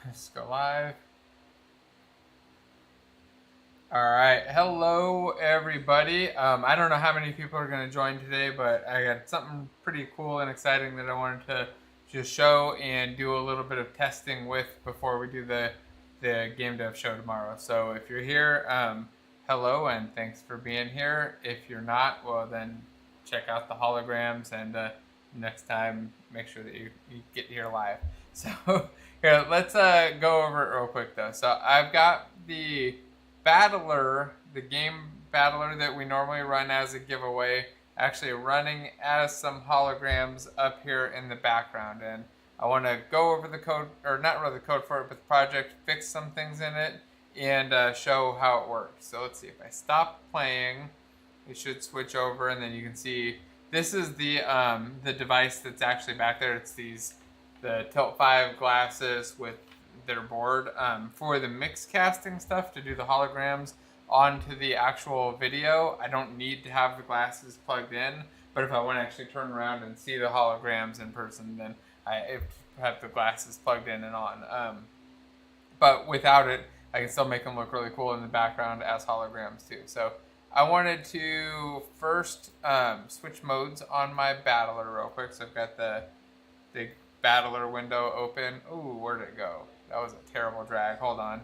Let's go live. All right. Hello, everybody. I don't know how many people are going to join today, but I got something pretty cool and exciting that I wanted to just show and do a little bit of testing with before we do the game dev show tomorrow. So if you're here, hello and thanks for being here. If you're not, well then check out the holograms and next time make sure that you get here live. So here, let's go over it real quick though. So I've got the battler, the game battler that we normally run as a giveaway, actually running as some holograms up here in the background. And I want to go over the code, or not really the code for it, but the project, fix some things in it, and show how it works. So let's see, if I stop playing, it should switch over, and then you can see this is the device that's actually back there. It's the Tilt 5 glasses with their board for the mix casting stuff to do the holograms onto the actual video. I don't need to have the glasses plugged in, but if I want to actually turn around and see the holograms in person, then I have the glasses plugged in and on. But without it, I can still make them look really cool in the background as holograms too. So I wanted to first switch modes on my battler real quick. So I've got the battler window open. Ooh, where'd it go? That was a terrible drag. Hold on.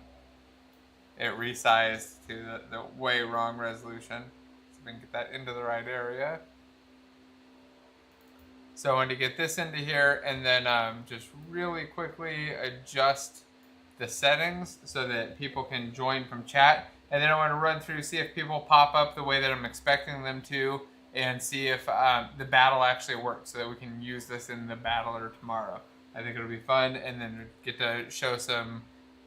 It resized to the way wrong resolution. So we can get that into the right area. So I wanted to get this into here and then just really quickly adjust the settings so that people can join from chat. And then I want to run through, see if people pop up the way that I'm expecting them to, and see if the battle actually works so that we can use this in the battler tomorrow. I think it'll be fun, and then get to show some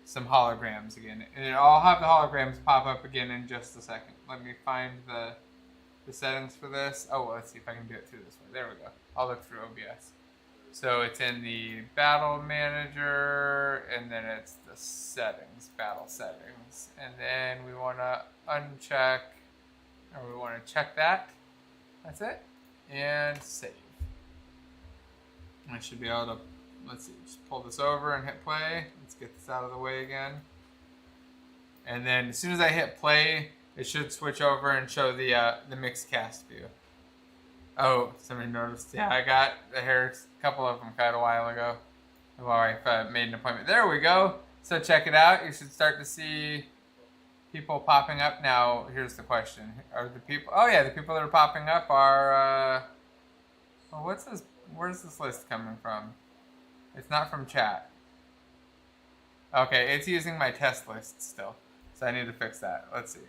holograms again. And I'll have the holograms pop up again in just a second. Let me find the settings for this. Oh, well, let's see if I can do it through this way. There we go. I'll look through OBS. So it's in the battle manager, and then it's the settings, battle settings. And then we want to uncheck, or we want to check that. That's it. And save. I should be able to, let's see, just pull this over and hit play. Let's get this out of the way again. And then as soon as I hit play, it should switch over and show the mixed cast view. Oh, somebody noticed. Yeah, I got the hairs, a couple of them cut a while ago. My wife made an appointment. There we go. So check it out. You should start to see people popping up. Now, here's the question. Are the people... Oh, yeah, the people that are popping up are... well, what's this? Where's this list coming from? It's not from chat. Okay, it's using my test list still. So I need to fix that. Let's see.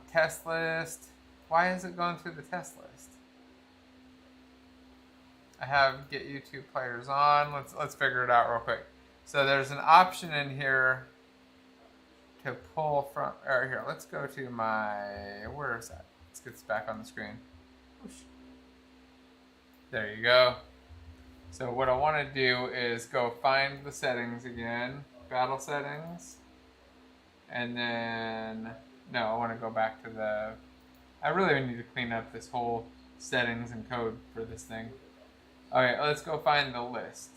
Test list. Why is it going through the test list? I have get YouTube players on. Let's figure it out real quick. So there's an option in here to pull from. Or here, let's go to my. Where is that? Let's get this back on the screen. There you go. So what I want to do is go find the settings again, battle settings, and then no, I want to go back to the. I really need to clean up this whole settings and code for this thing. All right, let's go find the list.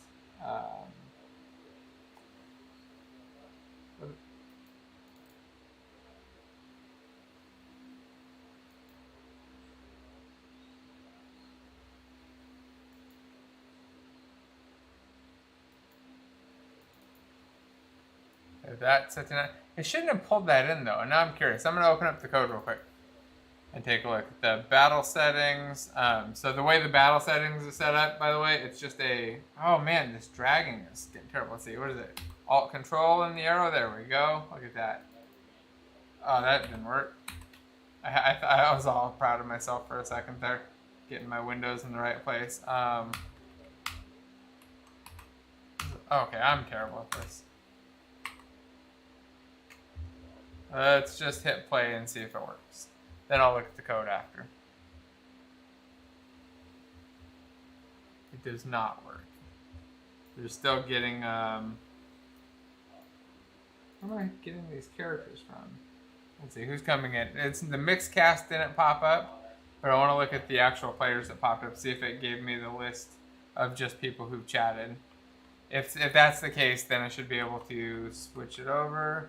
That's set to 9. It shouldn't have pulled that in though. And now I'm curious. I'm going to open up the code real quick and take a look at the battle settings. So the way the battle settings is set up, by the way, it's just a... Oh man, this dragging is getting terrible. Let's see, what is it? Alt Control and the arrow. There we go. Look at that. Oh, that didn't work. I was all proud of myself for a second there, getting my windows in the right place. Okay, I'm terrible at this. Let's just hit play and see if it works. Then I'll look at the code after. It does not work. They're still getting, where am I getting these characters from? Let's see, who's coming in? It's the mixed cast didn't pop up, but I want to look at the actual players that popped up, see if it gave me the list of just people who've chatted. If that's the case, then I should be able to switch it over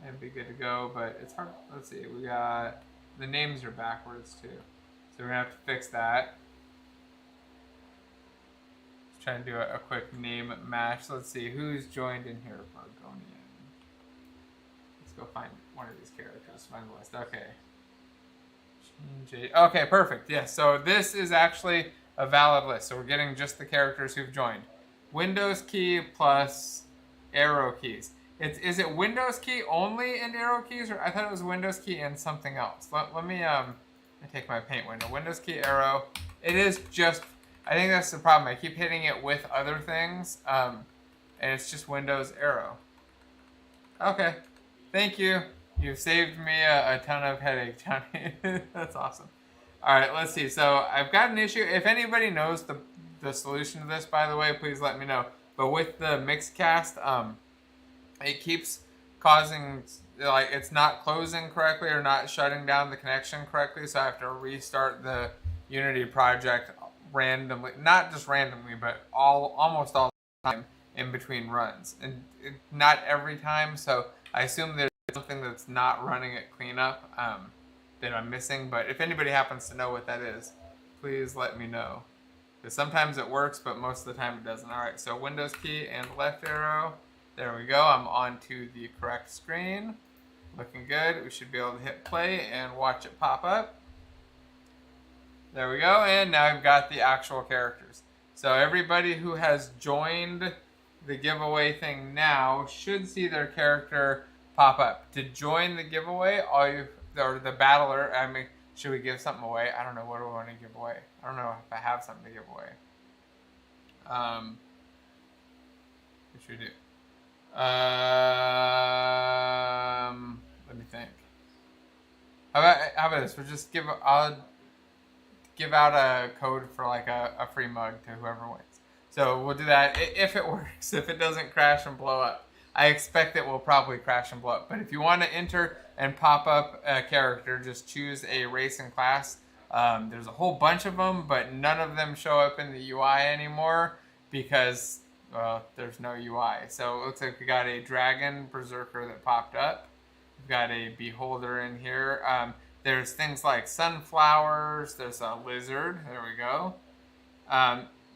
and be good to go. But it's hard. Let's see. We got the names are backwards too, so we're gonna have to fix that. Let's try and do a quick name match. Let's see who's joined in here. Bargonian. Let's go find one of these characters. Find the list. Okay. Okay, perfect. Yes. So this is actually a valid list. So we're getting just the characters who've joined. Windows key plus arrow keys. Is it Windows key only and arrow keys, or I thought it was Windows key and something else. Let me take my paint window. Windows key arrow. It is just. I think that's the problem. I keep hitting it with other things, and it's just Windows arrow. Okay, thank you. You've saved me a ton of headache, Johnny. That's awesome. All right, let's see. So I've got an issue. If anybody knows the solution to this, by the way, please let me know. But with the Mixcast, it keeps causing, like, it's not closing correctly or not shutting down the connection correctly. So I have to restart the Unity project randomly, not just randomly, but almost all the time in between runs, and not every time. So I assume there's something that's not running at cleanup that I'm missing. But if anybody happens to know what that is, please let me know. Because sometimes it works, but most of the time it doesn't. All right, so Windows key and left arrow. There we go. I'm on to the correct screen. Looking good. We should be able to hit play and watch it pop up. There we go. And now I've got the actual characters. So everybody who has joined the giveaway thing now should see their character pop up. To join the giveaway, or the battler, I mean, should we give something away? I don't know. What do we want to give away? I don't know if I have something to give away. What should we do? Let me think. How about this? We'll just I'll give out a code for like a free mug to whoever wins. So we'll do that if it works. If it doesn't crash and blow up, I expect it will probably crash and blow up. But if you want to enter and pop up a character, just choose a race and class. There's a whole bunch of them, but none of them show up in the UI anymore because, well, there's no UI. So it looks like we got a dragon berserker that popped up. We've got a beholder in here. There's things like sunflowers. There's a lizard. There we go.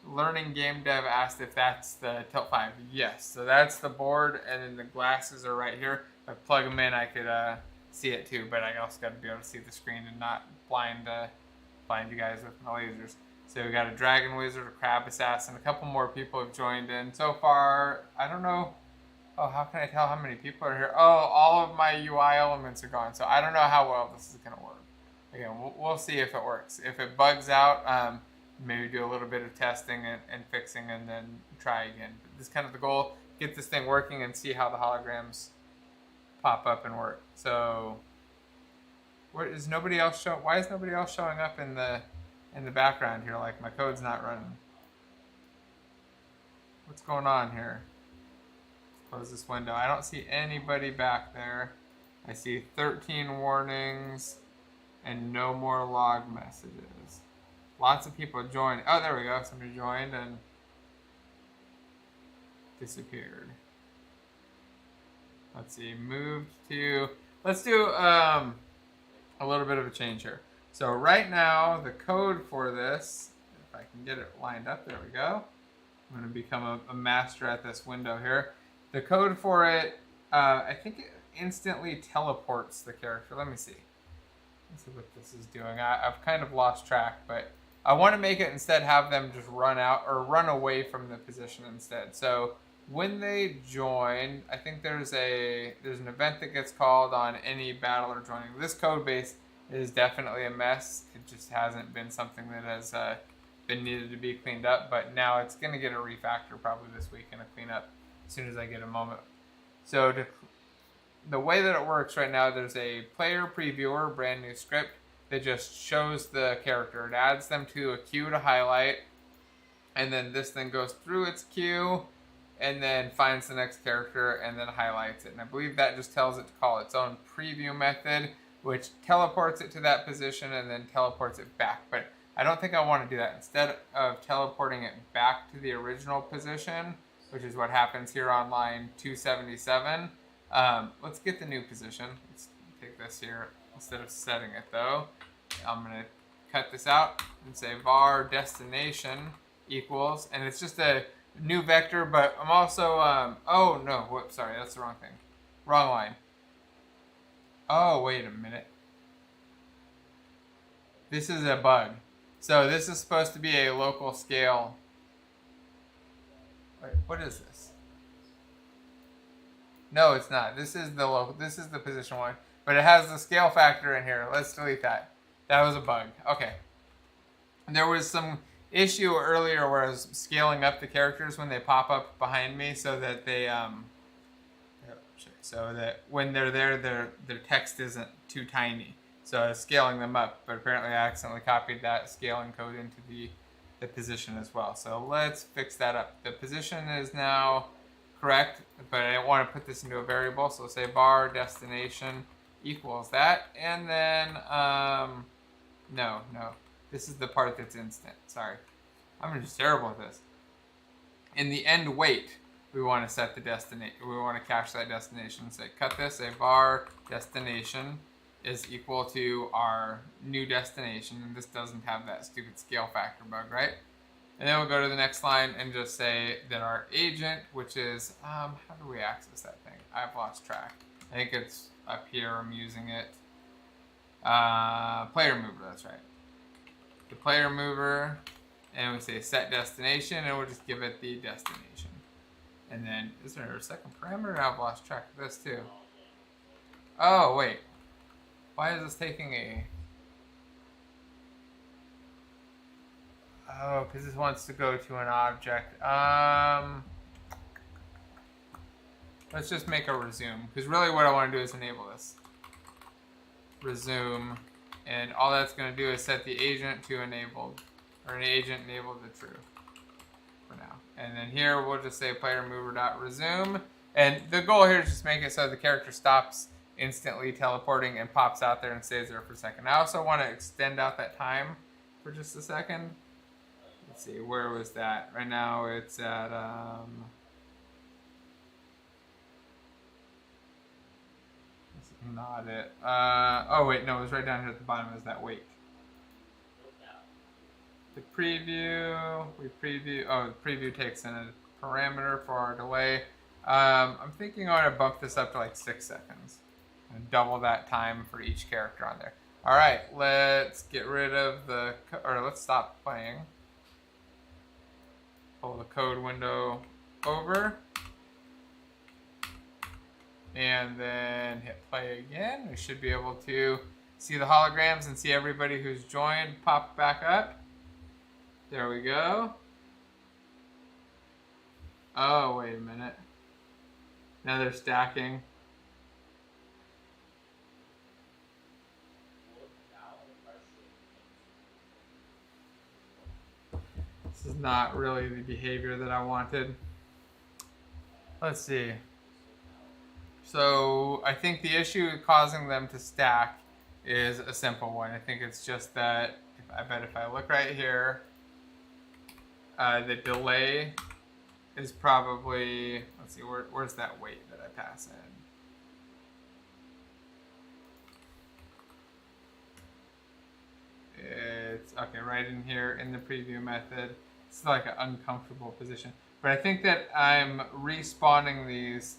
Learning Game Dev asked if that's the Tilt 5. Yes. So that's the board, and then the glasses are right here. If I plug them in, I could see it too, but I also got to be able to see the screen and not blind you guys with my lasers. So we got a dragon wizard, a crab assassin, a couple more people have joined in. So far, I don't know. Oh, how can I tell how many people are here? Oh, all of my UI elements are gone. So I don't know how well this is going to work. Again, we'll see if it works. If it bugs out, maybe do a little bit of testing and fixing and then try again. But this is kind of the goal. Get this thing working and see how the holograms pop up and work. So why is nobody else showing up in the background here? Like my code's not running. What's going on here? Close this window. I don't see anybody back there. I see 13 warnings and no more log messages. Lots of people joined. Oh, there we go. Somebody joined and disappeared. Let's see. Let's do a little bit of a change here. So right now, the code for this, if I can get it lined up, there we go. I'm going to become a master at this window here. The code for it, I think it instantly teleports the character. Let me see. Let's see what this is doing. I've kind of lost track, but I want to make it instead have them just run out or run away from the position instead. So when they join, I think there's an event that gets called on any battler joining. This code base is definitely a mess. It just hasn't been something that has been needed to be cleaned up, but now it's going to get a refactor probably this week and a cleanup as soon as I get a moment. So the way that it works right now, there's a player previewer, brand new script that just shows the character. It adds them to a queue to highlight, and then this thing goes through its queue and then finds the next character and then highlights it. And I believe that just tells it to call its own preview method, which teleports it to that position and then teleports it back. But I don't think I want to do that. Instead of teleporting it back to the original position, which is what happens here on line 277. Let's get the new position. Let's take this here. Instead of setting it though, I'm going to cut this out and say var destination equals, and it's just a new vector, but I'm also, oh no, whoops, sorry, that's the wrong thing. Wrong line. Oh, wait a minute. This is a bug. So this is supposed to be a local scale. Wait, what is this? No, it's not. This is the local, this is the position one, but it has the scale factor in here. Let's delete that. That was a bug. Okay. There was some issue earlier where I was scaling up the characters when they pop up behind me so that they so that when they're there their text isn't too tiny. So I was scaling them up, but apparently I accidentally copied that scaling code into the position as well. So let's fix that up. The position is now correct, but I didn't want to put this into a variable, so say var destination equals that, and then no, this is the part that's instant. Sorry, I'm just terrible at this. In the end wait, we want to set the destination. We want to cache that destination. Say cut this. Say var destination is equal to our new destination, and this doesn't have that stupid scale factor bug, right? And then we'll go to the next line and just say that our agent, which is how do we access that thing? I've lost track. I think it's up here. I'm using it. Player mover. That's right. The player mover, and we say set destination, and we'll just give it the destination. And then, is there a second parameter? I've lost track of this too. Oh, wait. Why is this taking a... Oh, because this wants to go to an object. Let's just make a resume, because really what I want to do is enable this. Resume. And all that's going to do is set the agent to enabled, or an agent enabled to true for now. And then here we'll just say player mover.resume. And the goal here is just make it so the character stops instantly teleporting and pops out there and stays there for a second. I also want to extend out that time for just a second. Let's see, where was that? Right now it's at not it. Oh wait, no, it was right down here at the bottom. Is that wait? The preview. We preview. Oh, the preview takes in a parameter for our delay. I'm thinking I want to bump this up to like 6 seconds and double that time for each character on there. All right, let's get rid of the, or let's stop playing. Pull the code window over. And then hit play again. We should be able to see the holograms and see everybody who's joined pop back up. There we go. Oh, wait a minute. Now they're stacking. This is not really the behavior that I wanted. Let's see. So I think the issue causing them to stack is a simple one. I think it's just that, I bet if I look right here, the delay is probably, let's see, where's that wait that I pass in? It's, okay, right in here in the preview method. It's like an uncomfortable position. But I think that I'm respawning these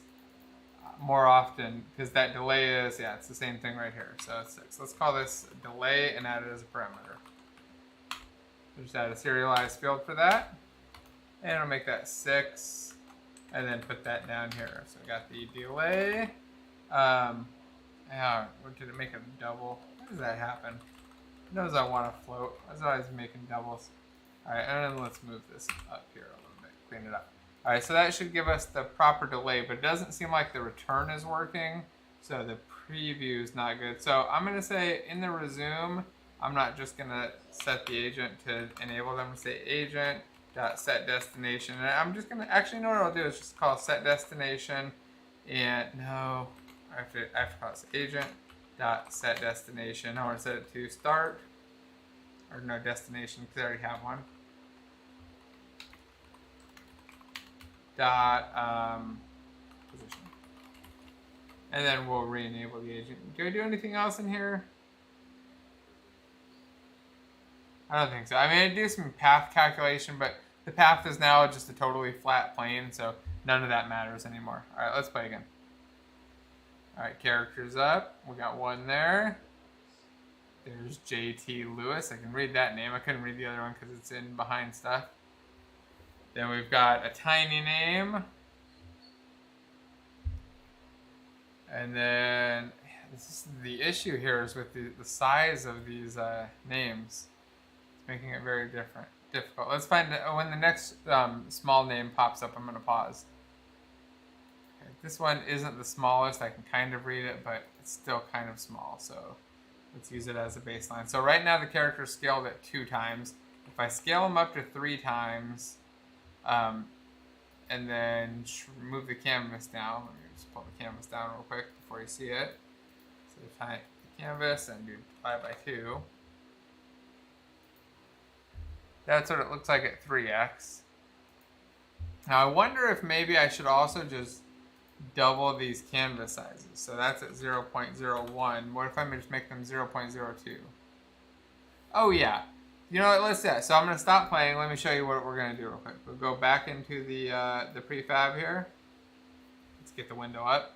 more often because that delay is, yeah, it's the same thing right here. So it's 6. Let's call this delay and add it as a parameter. Just add a serialized field for that. And I'll make that 6. And then put that down here. So I got the delay. Did it make a double? How does that happen? It knows I want to float. I was always making doubles. Alright, and then let's move this up here a little bit. Clean it up. Alright, so that should give us the proper delay, but it doesn't seem like the return is working, so the preview is not good. So I'm going to say in the resume, I'm not just going to set the agent to enable them to say agent.setDestination. And I'm just going to, actually, you know what I'll do is just call setDestination, and no, I have to call this agent.setDestination. I want to set it to start, or no, destination, because I already have one. dot position. And then we'll re-enable the agent. Do I do anything else in here? I don't think so. I mean, I do some path calculation, but the path is now just a totally flat plane, so none of that matters anymore. All right, let's play again. All right, characters up. We got one there. There's J.T. Lewis. I can read that name. I couldn't read the other one because it's in behind stuff. Then we've got a tiny name. And then this is the issue here is with the size of these names. It's making it very difficult. Let's find when the next small name pops up, I'm going to pause. Okay, this one isn't the smallest. I can kind of read it, but it's still kind of small. So let's use it as a baseline. So right now the character is scaled at 2 times. If I scale them up to 3 times, and then move the canvas down. Let me just pull the canvas down real quick before you see it. So type the canvas and do divide by 2. That's what it looks like at 3x. Now I wonder if maybe I should also just double these canvas sizes. So that's at 0.01. What if I just make them 0.02? Oh yeah. You know what, let's do that. So I'm going to stop playing. Let me show you what we're going to do real quick. We'll go back into the prefab here. Let's get the window up.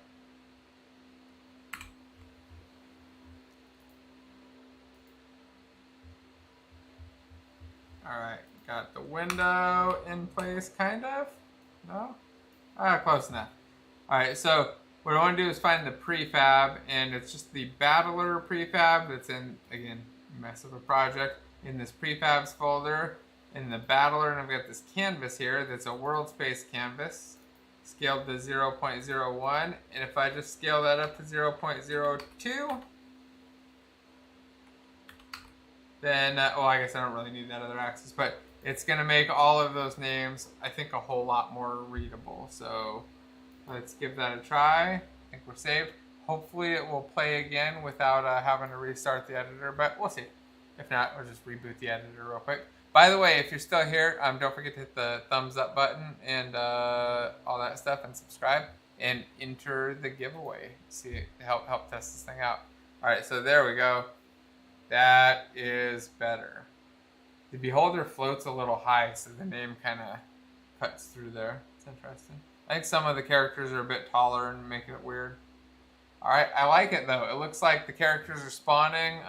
All right, got the window in place, kind of. No? Close enough. All right, so what I want to do is find the prefab, and it's just the Battler prefab that's in, again, mess of a project. In this prefabs folder, in the Battler, and I've got this canvas here that's a world space canvas, scaled to 0.01, and if I just scale that up to 0.02, then, well, I guess I don't really need that other axis, but it's going to make all of those names, I think, a whole lot more readable. So let's give that a try. I think we're saved. Hopefully it will play again without having to restart the editor, but we'll see. If not, we'll just reboot the editor real quick. By the way, if you're still here, don't forget to hit the thumbs up button and all that stuff, and subscribe and enter the giveaway. See, help test this thing out. All right, so there we go. That is better. The beholder floats a little high, so the name kind of cuts through there. It's interesting. I think some of the characters are a bit taller and making it weird. All right, I like it though. It looks like the characters are spawning.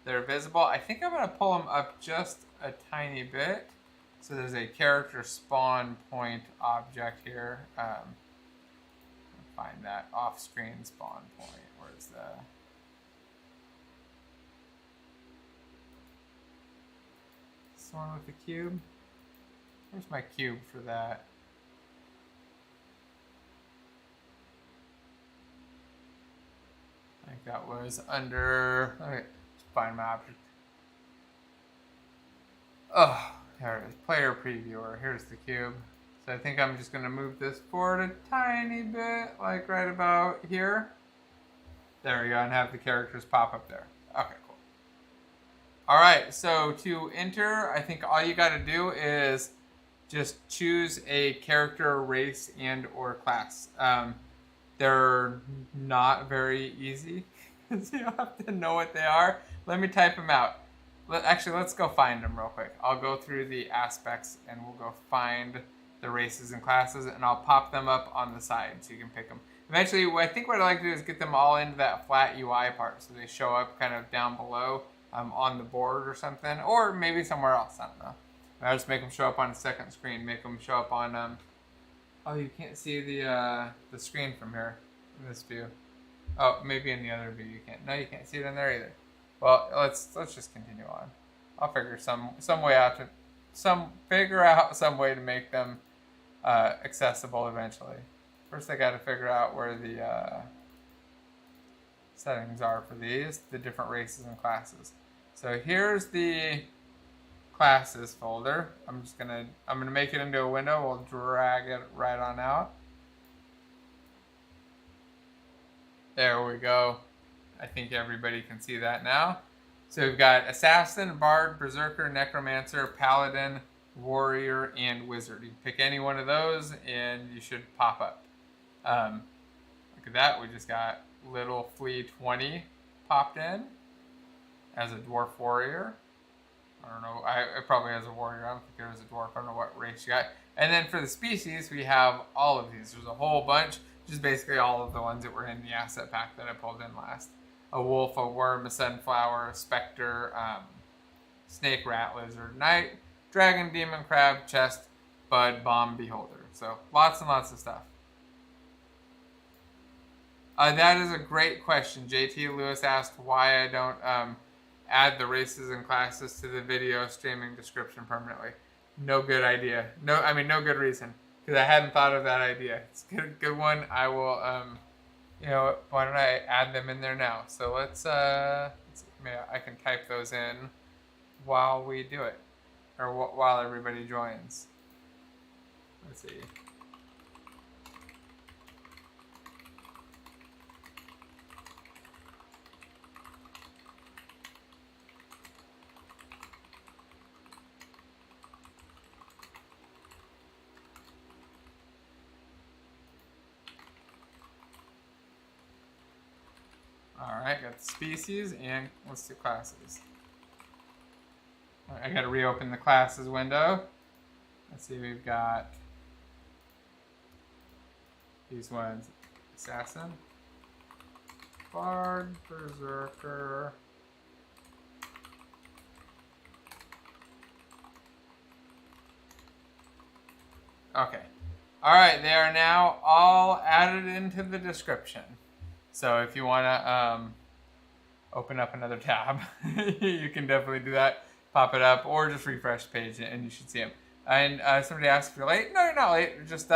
They're visible. I think I'm going to pull them up just a tiny bit. So there's a character spawn point object here. Find that off-screen spawn point. Where's the... This one with the cube? Where's my cube for that? I think that was under... Okay. Find my object. Oh, there it is. Player previewer. Here's the cube. So I think I'm just going to move this forward a tiny bit, like right about here. There we go, and have the characters pop up there. Okay, cool. All right, so to enter, I think all you got to do is just choose a character, race, and or class. They're not very easy because you have to know what they are. Let me type them out. Actually, let's go find them real quick. I'll go through the aspects and we'll go find the races and classes, and I'll pop them up on the side so you can pick them. Eventually, I think what I like to do is get them all into that flat UI part so they show up kind of down below on the board or something, or maybe somewhere else. I don't know. I'll just make them show up on the second screen. Make them show up on. Oh, you can't see the screen from here in this view. Oh, maybe in the other view you can't. No, you can't see it in there either. Well, let's just continue on. I'll figure some way out some way to make them accessible eventually. First, I got to figure out where the settings are for these, the different races and classes. So here's the classes folder. I'm gonna make it into a window. We'll drag it right on out. There we go. I think everybody can see that now. So we've got Assassin, Bard, Berserker, Necromancer, Paladin, warrior, and wizard. You can pick any one of those and you should pop up. Look at that, we just got Little Flea 20 popped in as a dwarf warrior. I don't know, it probably has a warrior. I don't think it was a dwarf. I don't know what race you got. And then for the species, we have all of these. There's a whole bunch, just basically all of the ones that were in the asset pack that I pulled in last. A wolf, a worm, a sunflower, a specter, snake, rat, lizard, knight, dragon, demon, crab, chest, bud, bomb, beholder. So lots and lots of stuff. That is a great question. JT Lewis asked why I don't add the races and classes to the video streaming description permanently. No good idea. No good reason. Because I hadn't thought of that idea. It's a good one. I will, why don't I add them in there now? So let's see. Maybe I can type those in while we do it. Or while everybody joins. Let's see. Alright, got the species and let's do classes. I gotta reopen the classes window. Let's see, we've got these ones. Assassin, Bard, Berserker. Okay. Alright, they are now all added into the description. So if you want to open up another tab, you can definitely do that. Pop it up or just refresh the page and you should see them. And somebody asked if you're late. No, you're not late. You're just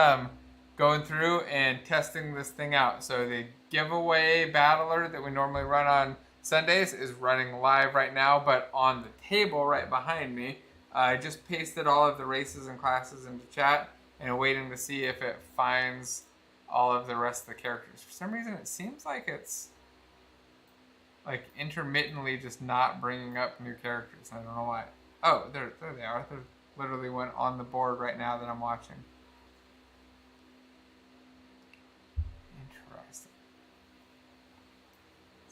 going through and testing this thing out. So the giveaway battler that we normally run on Sundays is running live right now, but on the table right behind me, I just pasted all of the races and classes into chat and waiting to see if it finds all of the rest of the characters. For some reason, it seems like it's like intermittently just not bringing up new characters. I don't know why. Oh, there they are. They literally went on the board right now that I'm watching. Interesting.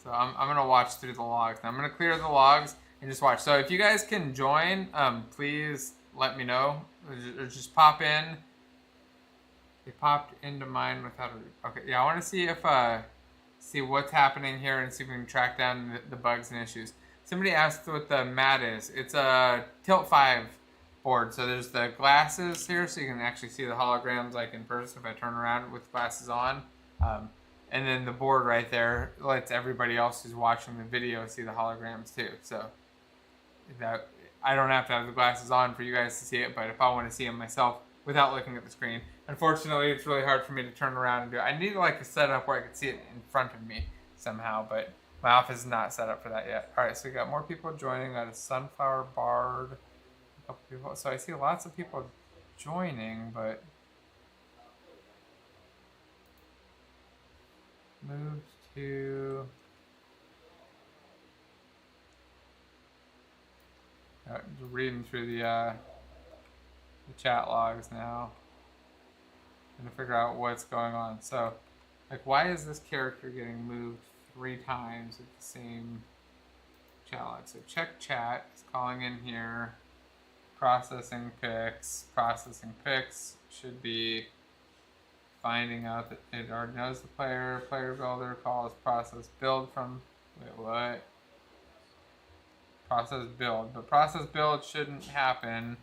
So I'm gonna watch through the logs. Now I'm gonna clear the logs and just watch. So if you guys can join, please let me know. Or just pop in. They popped into mine without a... Okay, yeah, I want to see if see what's happening here and see if we can track down the bugs and issues. Somebody asked what the mat is. It's a Tilt 5 board. So there's the glasses here, so you can actually see the holograms like in person if I turn around with glasses on. And then the board right there lets everybody else who's watching the video see the holograms too. So that I don't have to have the glasses on for you guys to see it, but if I want to see them myself without looking at the screen. Unfortunately, it's really hard for me to turn around and do it. I need like a setup where I can see it in front of me somehow, but my office is not set up for that yet. All right, so we got more people joining. Got a Sunflower Bard, a couple people. So I see lots of people joining, but move to... reading through the chat logs now. Trying to figure out what's going on. So, like, why is this character getting moved 3 times with the same chat log? So check chat. It's calling in here. Processing picks. Processing picks should be finding out that it already knows the player. Player builder calls process build from... Wait, what? Process build. But process build shouldn't happen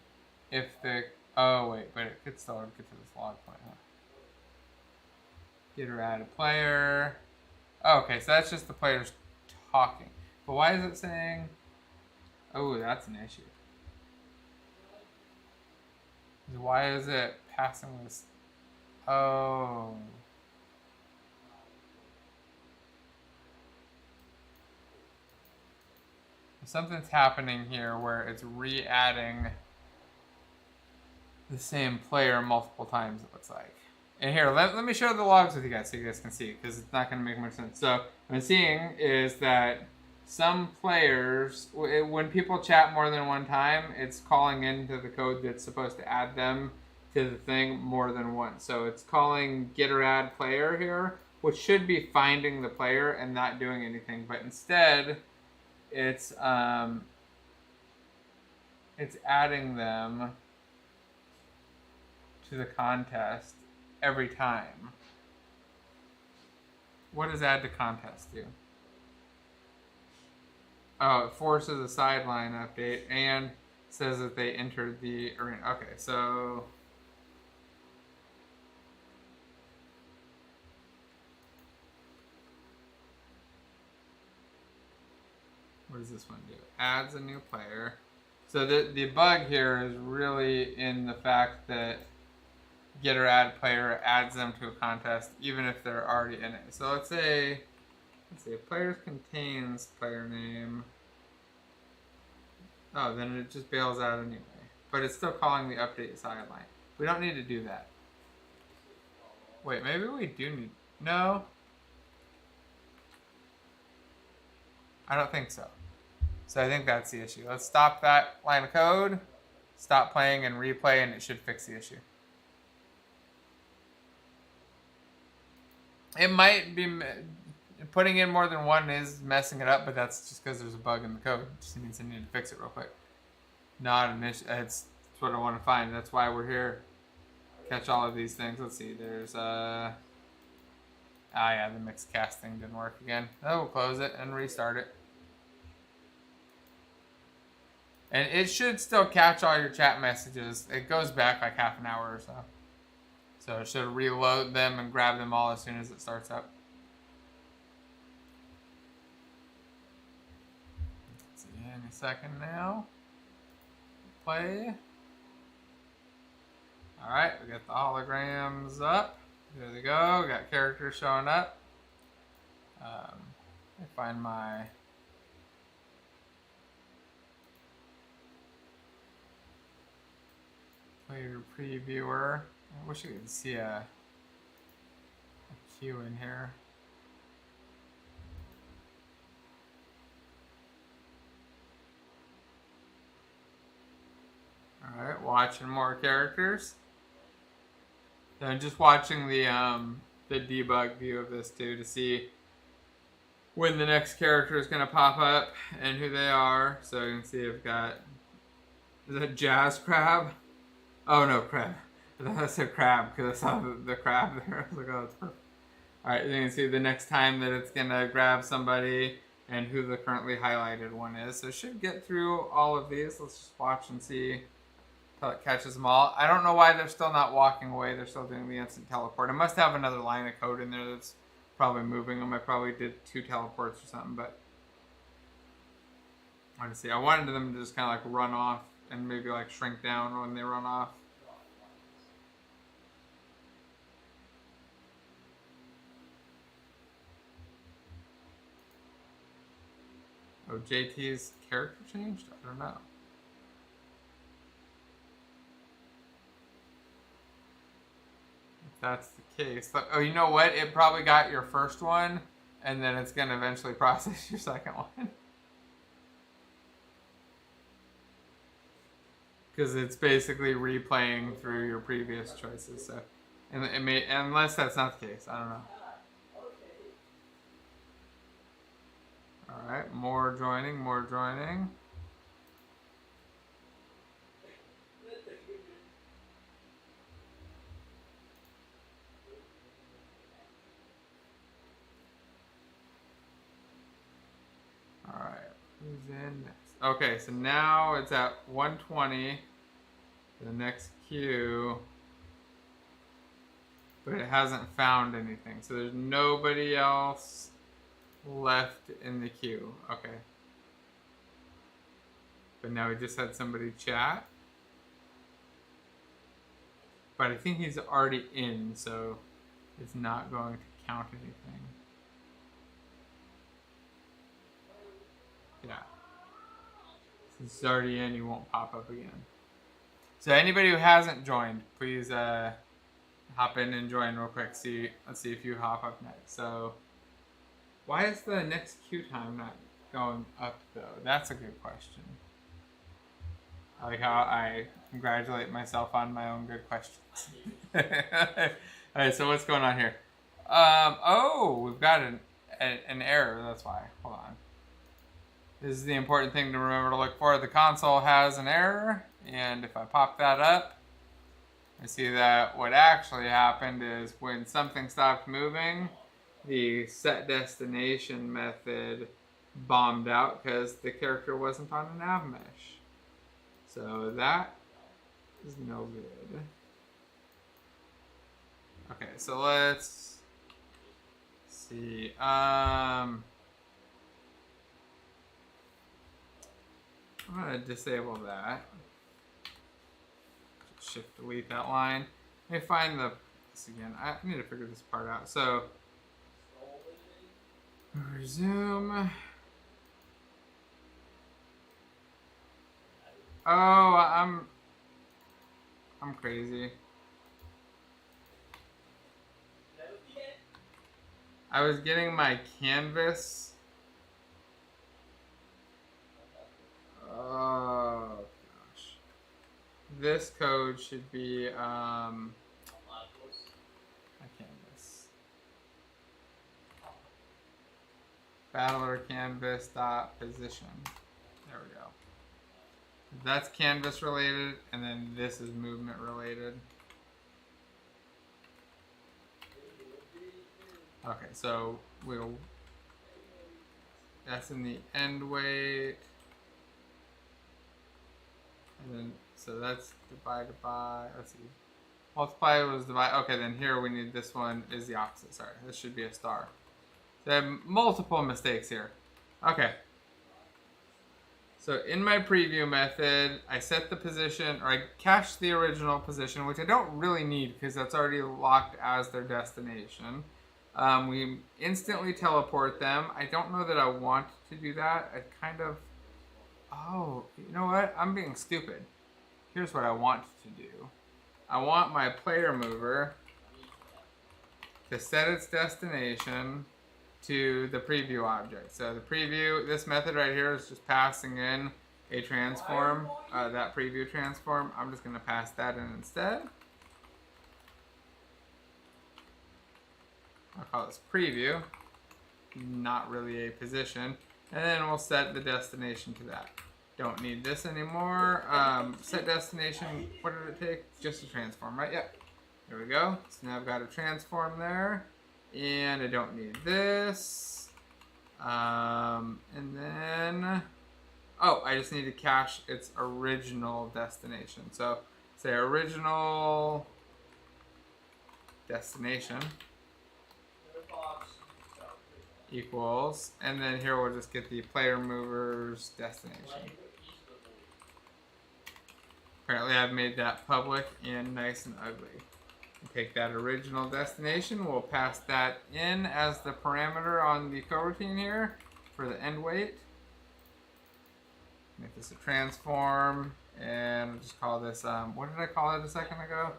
if the... Oh, wait, but it could still get to this log point, huh? Get or add a player. Oh, okay, so that's just the players talking. But why is it saying... Oh, that's an issue. Why is it passing this... Oh... Something's happening here where it's re-adding the same player multiple times, it looks like. And here, let me show the logs with you guys so you guys can see, because it's not going to make much sense. So what I'm seeing is that some players, when people chat more than one time, it's calling into the code that's supposed to add them to the thing more than once. So it's calling getter add player here, which should be finding the player and not doing anything. But instead, it's adding them to the contest every time. What does add to contest do? Oh, it forces a sideline update and says that they entered the arena. Okay, so what does this one do? Adds a new player. So the bug here is really in the fact that getter add player adds them to a contest even if they're already in it. So let's see, players contains player name. Oh, then it just bails out anyway. But it's still calling the update sideline. We don't need to do that. Wait, maybe we do need... No. I don't think so. So I think that's the issue. Let's stop that line of code, stop playing and replay, and it should fix the issue. It might be... Putting in more than one is messing it up, but that's just because there's a bug in the code. It just means I need to fix it real quick. Not an issue. It's what I want to find. That's why we're here. Catch all of these things. Let's see. There's yeah, the mixed casting didn't work again. Oh, we'll close it and restart it. And it should still catch all your chat messages. It goes back like half an hour or so. So it should reload them and grab them all as soon as it starts up. Any second now. Play. Alright, we got the holograms up. There they go. We got characters showing up. Let me find my... player previewer. I wish you could see a queue in here. Alright, watching more characters. Then just watching the debug view of this too to see when the next character is going to pop up and who they are. So you can see I've got, is that Jazz Crab? Oh no, Crab. I thought I said crab because I saw the crab there. I was like, oh, that's perfect. Alright, you can see the next time that it's going to grab somebody and who the currently highlighted one is. So it should get through all of these. Let's just watch and see until it catches them all. I don't know why they're still not walking away. They're still doing the instant teleport. I must have another line of code in there that's probably moving them. I probably did 2 teleports or something, but I want to see. I wanted them to just kind of like run off and maybe like shrink down when they run off. Oh, JT's character changed? I don't know. If that's the case. Oh, you know what? It probably got your first one, and then it's going to eventually process your second one. Because it's basically replaying through your previous choices. So, and it may, unless that's not the case. I don't know. Alright, more joining, more joining. Alright, who's in next? Okay, so now it's at 120. The next queue. But it hasn't found anything. So there's nobody else left in the queue. Okay. But now we just had somebody chat. But I think he's already in, so it's not going to count anything. Yeah. Since he's already in, he won't pop up again. So anybody who hasn't joined, please hop in and join real quick. Let's see if you hop up next. So why is the next queue time not going up though? That's a good question. I like how I congratulate myself on my own good questions. All right, so what's going on here? Oh, we've got an error. That's why. Hold on. This is the important thing to remember to look for. The console has an error, and if I pop that up, I see that what actually happened is when something stopped moving, the set destination method bombed out because the character wasn't on a nav mesh. So that is no good. Okay, so let's see. I'm gonna disable that. Shift delete that line. Let me find this again. I need to figure this part out. So resume. Oh, I'm crazy. I was getting my canvas. Oh gosh. This code should be a canvas. Battler canvas dot position. There we go. That's canvas related, and then this is movement related. Okay, so that's in the end weight. And then, so that's divided by, let's see. Multiply was divided, okay, then here we need this one is the opposite, sorry. This should be a star. So I have multiple mistakes here. Okay. So in my preview method, I set the position, or I cached the original position, which I don't really need because that's already locked as their destination. We instantly teleport them. I don't know that I want to do that. I kind of, oh, you know what? I'm being stupid. Here's what I want to do. I want my player mover to set its destination to the preview object. So the preview, this method right here is just passing in a transform, that preview transform. I'm just going to pass that in instead. I'll call this preview, not really a position. And then we'll set the destination to that. Don't need this anymore. Set destination, what did it take? Just a transform, right? Yep. There we go. So now I've got a transform there. And I don't need this. And then, oh, I just need to cache its original destination. So say original destination equals, and then here we'll just get the player mover's destination. Apparently I've made that public and nice and ugly. Take that original destination, we'll pass that in as the parameter on the coroutine here for the end weight. Make this a transform, and we'll just call this, what did I call it a second ago?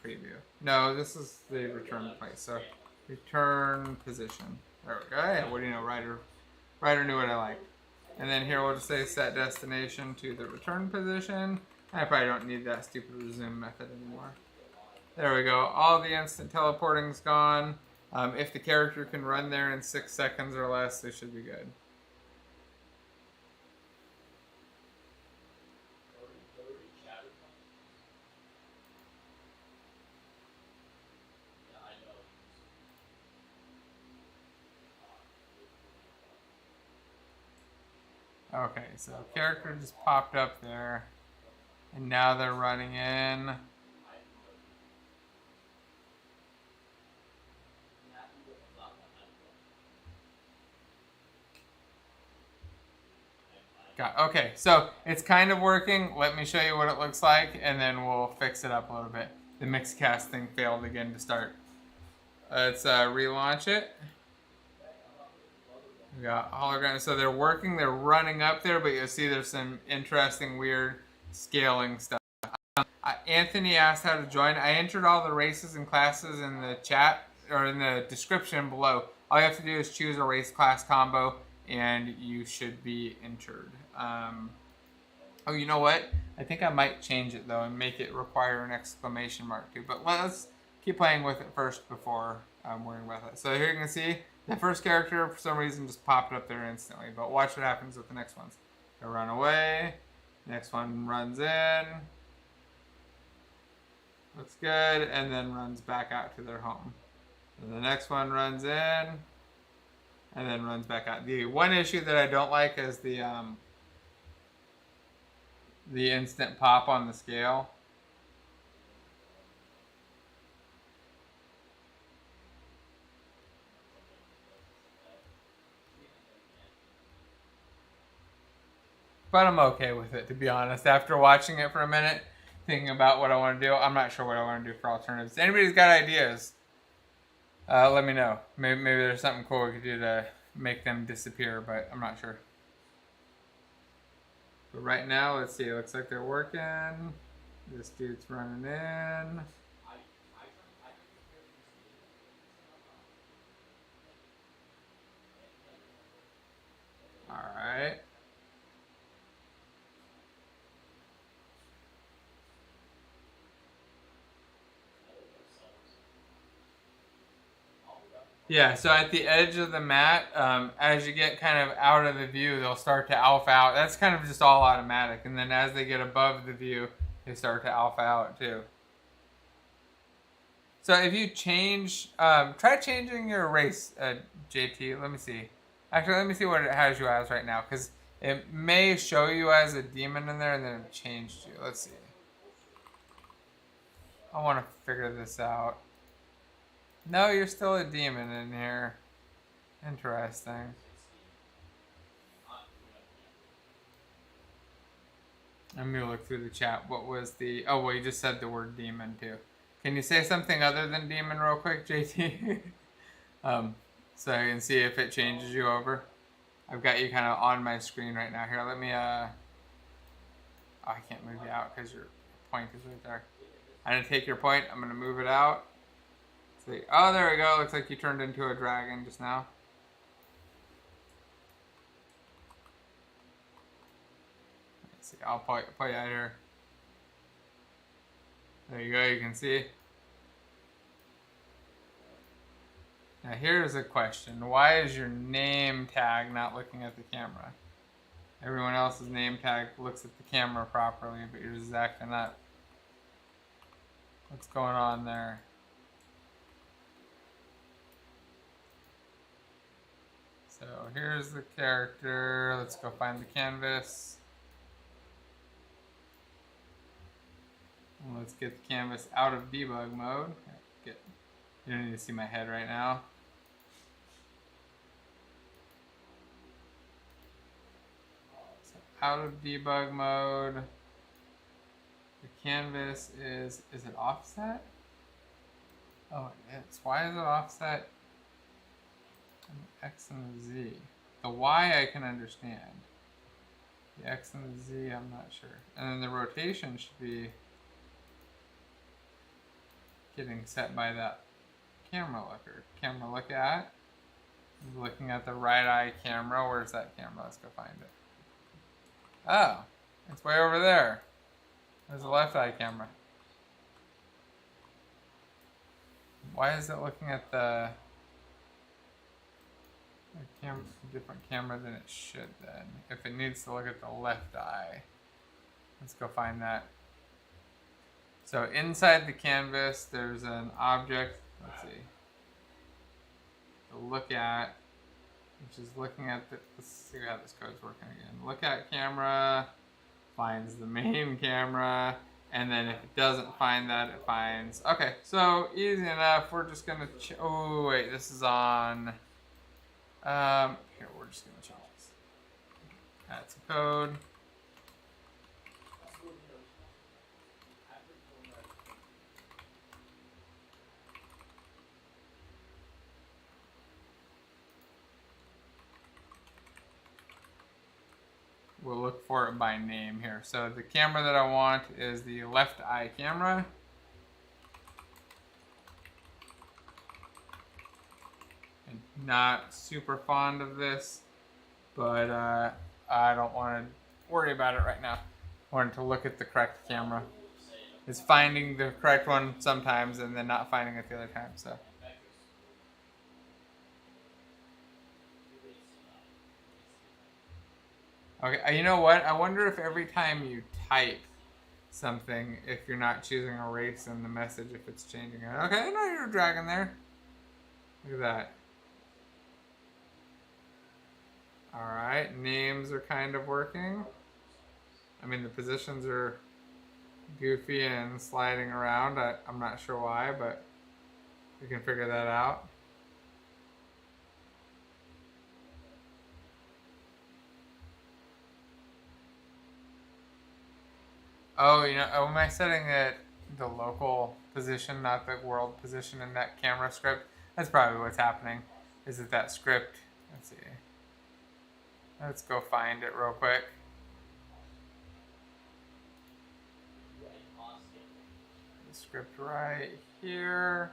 Preview. No, this is the return place, so return position. There we go. Hey, what do you know, Ryder knew what I liked. And then here we'll just say set destination to the return position. I probably don't need that stupid resume method anymore. There we go. All the instant teleporting's gone. If the character can run there in 6 seconds or less, they should be good. Okay, so character just popped up there. And now they're running in. Okay, so it's kind of working. Let me show you what it looks like, and then we'll fix it up a little bit. The Mixcast thing failed again to start. Let's relaunch it. We got hologram. So they're working. They're running up there, but you'll see there's some interesting, weird scaling stuff. Anthony asked how to join. I entered all the races and classes in the chat or in the description below. All you have to do is choose a race class combo, and you should be entered. Oh, you know what? I think I might change it though and make it require an exclamation mark too. But let's keep playing with it first before I'm worrying about that. So here you can see the first character for some reason just popped up there instantly. But watch what happens with the next ones. They run away. Next one runs in. Looks good, and then runs back out to their home. And the next one runs in, and then runs back out. The one issue that I don't like is the instant pop on the scale. But I'm okay with it, to be honest. After watching it for a minute, thinking about what I want to do, I'm not sure what I want to do for alternatives. Anybody's got ideas? Let me know. Maybe there's something cool we could do to make them disappear, but I'm not sure. But right now, let's see. It looks like they're working. This dude's running in. All right. Yeah, so at the edge of the mat, as you get kind of out of the view, they'll start to alpha out. That's kind of just all automatic. And then as they get above the view, they start to alpha out too. So if you change, try changing your race, JT. Let me see. Actually, let me see what it has you as right now, because it may show you as a demon in there and then it changed you. Let's see. I want to figure this out. No, you're still a demon in here. Interesting. Let me look through the chat. What was the... Oh, well, you just said the word demon, too. Can you say something other than demon real quick, JT? So I can see if it changes you over. I've got you kind of on my screen right now. Here, let me... Oh, I can't move you out because your point is right there. I'm going to take your point. I'm going to move it out. See. Oh, there we go. Looks like you turned into a dragon just now. Let's see. I'll point you out here. There you go. You can see. Now here's a question. Why is your name tag not looking at the camera? Everyone else's name tag looks at the camera properly, but yours is acting up. What's going on there? So here's the character. Let's go find the canvas. And let's get the canvas out of debug mode. You don't need to see my head right now. So out of debug mode. The canvas is it offset? Oh, it's, why is it offset? X and the Z. The Y I can understand. The X and the Z I'm not sure. And then the rotation should be getting set by that camera looker. Camera look at. Looking at the right eye camera. Where's that camera? Let's go find it. Oh, it's way over there. There's the left eye camera. Why is it looking at the different camera than it should then? If it needs to look at the left eye. Let's go find that. So inside the canvas, there's an object, let's see, to look at, which is looking at the, let's see how this code's working again. Look at camera, finds the main camera, and then if it doesn't find that, it finds, okay, so easy enough. We're just gonna, oh wait, this is on, here, we're just gonna change this. That's a code. We'll look for it by name here. So the camera that I want is the left eye camera. I'm not super fond of this. but I don't want to worry about it right now. I wanted to look at the correct camera. It's finding the correct one sometimes and then not finding it the other time. So. Okay, you know what? I wonder if every time you type something, if you're not choosing erase in the message, if it's changing it. Okay, no, you're dragging there. Look at that. Alright, names are kind of working. I mean, the positions are goofy and sliding around. I'm not sure why, but we can figure that out. Oh, you know, am I setting it the local position, not the world position in that camera script? That's probably what's happening. Is it that script? Let's see. Let's go find it real quick. The script right here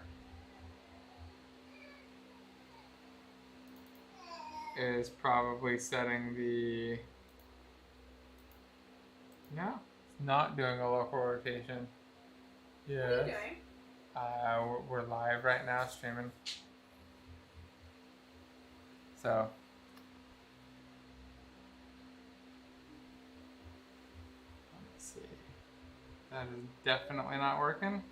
is probably setting the... No, it's not doing a local rotation. Yeah. What are you doing? We're live right now streaming. So. Let's see. That is definitely not working.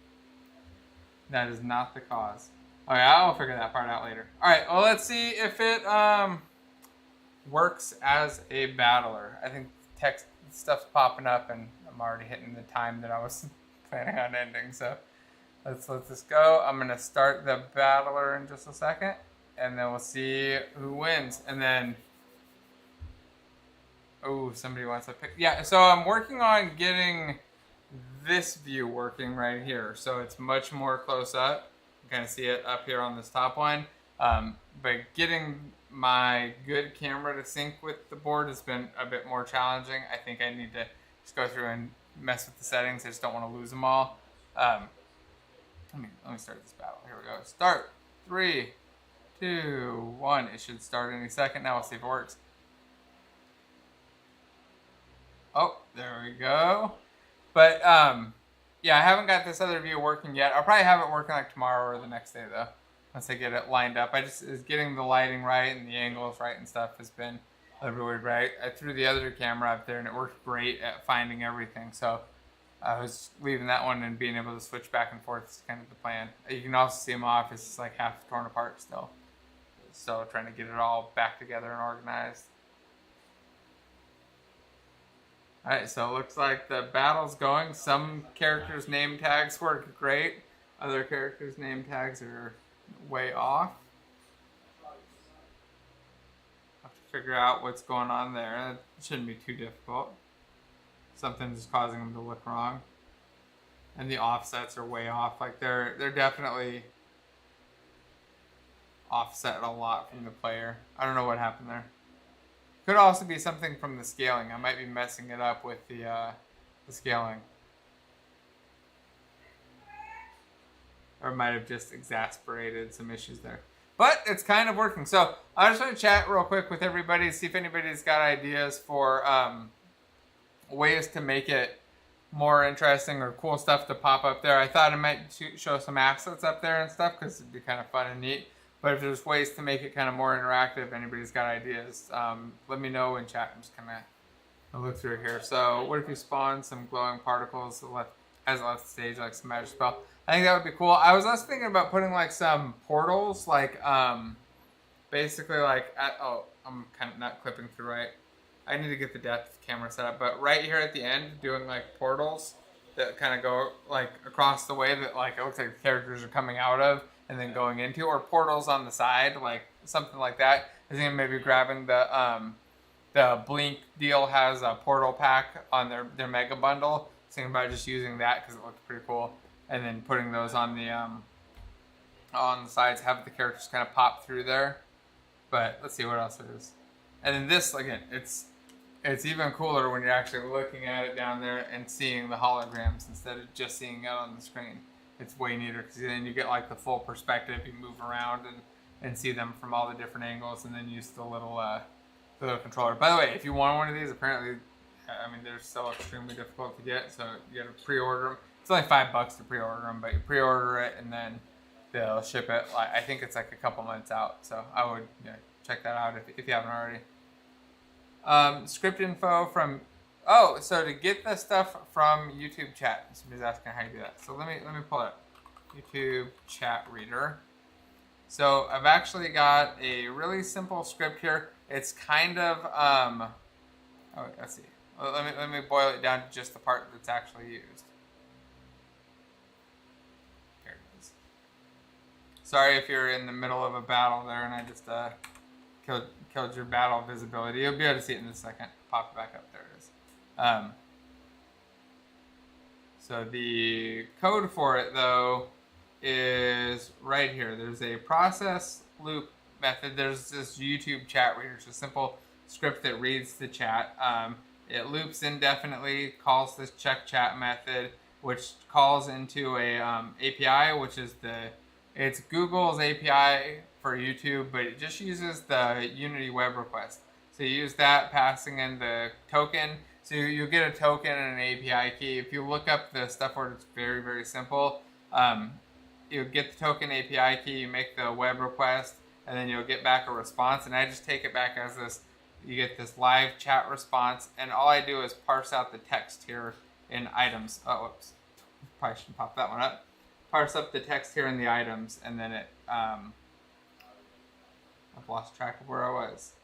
That is not the cause. Okay, I'll figure that part out later. Alright, well let's see if it works as a battler. I think text stuff's popping up and I'm already hitting the time that I was planning on ending, so let's let this go. I'm gonna start the battler in just a second and then we'll see who wins. And then oh, somebody wants to pick. Yeah, so I'm working on getting this view working right here, so it's much more close up. You can kind of see it up here on this top one. But getting my good camera to sync with the board has been a bit more challenging. I think I need to just go through and mess with the settings. I just don't want to lose them all. Let me start this battle. Here we go. Start. 3, 2, 1. It should start any second. Now we'll see if it works. Oh, there we go. But yeah, I haven't got this other view working yet. I'll probably have it working like tomorrow or the next day though, once I get it lined up. Is getting the lighting right and the angles right and stuff has been really right. I threw the other camera up there and it worked great at finding everything. So I was leaving that one and being able to switch back and forth is kind of the plan. You can also see my office is like half torn apart still. So trying to get it all back together and organized. Alright, so it looks like the battle's going. Some characters' name tags work great. Other characters' name tags are way off. Have to figure out what's going on there. It shouldn't be too difficult. Something's causing them to look wrong. And the offsets are way off. Like they're definitely offset a lot from the player. I don't know what happened there. Could also be something from the scaling. I might be messing it up with the scaling. Or it might have just exasperated some issues there. But it's kind of working. So I just want to chat real quick with everybody, see if anybody's got ideas for ways to make it more interesting or cool stuff to pop up there. I thought I might show some assets up there and stuff because it'd be kind of fun and neat. But if there's ways to make it kind of more interactive, anybody's got ideas, let me know in chat. I'm just kind of look through here. So what if you spawn some glowing particles as left stage, like some magic spell? I think that would be cool. I was also thinking about putting like some portals, like basically like I'm kind of not clipping through right. I need to get the depth camera set up, but right here at the end, doing like portals that kind of go like across the way that like it looks like the characters are coming out of and then going into, or portals on the side, like something like that. I think maybe grabbing the Blink deal has a portal pack on their mega bundle. Thinking about just using that because it looked pretty cool, and then putting those on the sides, have the characters kind of pop through there. But let's see what else there is. And then this again, it's even cooler when you're actually looking at it down there and seeing the holograms instead of just seeing it on the screen. It's way neater because then you get like the full perspective. You move around and see them from all the different angles, and then use the little the controller. By the way, if you want one of these, apparently, I mean, they're so extremely difficult to get, so you gotta pre-order them. It's only $5 to pre-order them, but you pre-order it and then they'll ship it. I think it's like a couple months out, so I would check that out if you haven't already. Script info from. Oh, so to get the stuff from YouTube chat, somebody's asking how you do that. So let me pull it up. YouTube chat reader. So I've actually got a really simple script here. It's kind of oh, let's see. Let me boil it down to just the part that's actually used. Here it is. Sorry if you're in the middle of a battle there and I just killed your battle visibility. You'll be able to see it in a second. Pop it back up. There it is. So the code for it though is right here. There's a process loop method. There's this YouTube chat reader. It's a simple script that reads the chat. It loops indefinitely, calls this check chat method, which calls into a API, which is it's Google's API for YouTube, but it just uses the Unity web request. So you use that, passing in the token. So you get a token and an API key. If you look up the stuff where it's very, very simple, you get the token API key, you make the web request, and then you'll get back a response. And I just take it back as this, you get this live chat response, and all I do is parse out the text here in items. Oh, whoops. Probably shouldn't pop that one up. Parse up the text here in the items, and then it, I've lost track of where I was.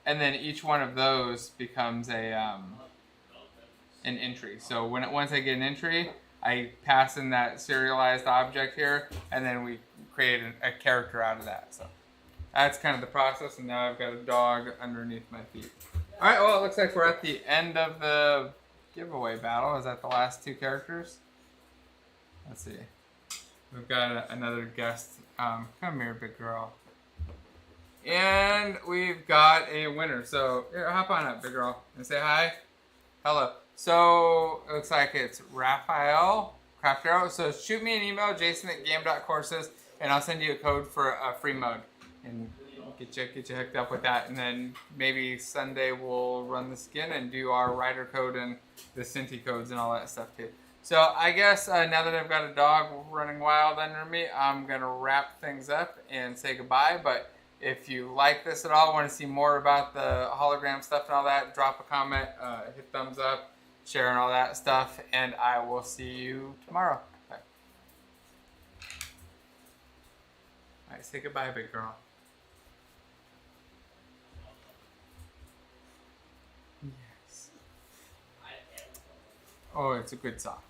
And then each one of those becomes an entry. So once I get an entry, I pass in that serialized object here, and then we create a character out of that. So that's kind of the process, and now I've got a dog underneath my feet. All right, well, it looks like we're at the end of the giveaway battle. Is that the last two characters? Let's see. We've got another guest. Come here, big girl. And we've got a winner. So here, hop on up, big girl, and say hi. Hello. So it looks like it's Raphael Craftero. So shoot me an email, jason@game.courses, and I'll send you a code for a free mug and get you hooked up with that. And then maybe Sunday we'll run the skin and do our rider code and the Cinti codes and all that stuff too. So I guess now that I've got a dog running wild under me, I'm gonna wrap things up and say goodbye. But if you like this at all, want to see more about the hologram stuff and all that, drop a comment, hit thumbs up, share and all that stuff, and I will see you tomorrow. Bye. All right, say goodbye, big girl. Yes. Oh, it's a good sock.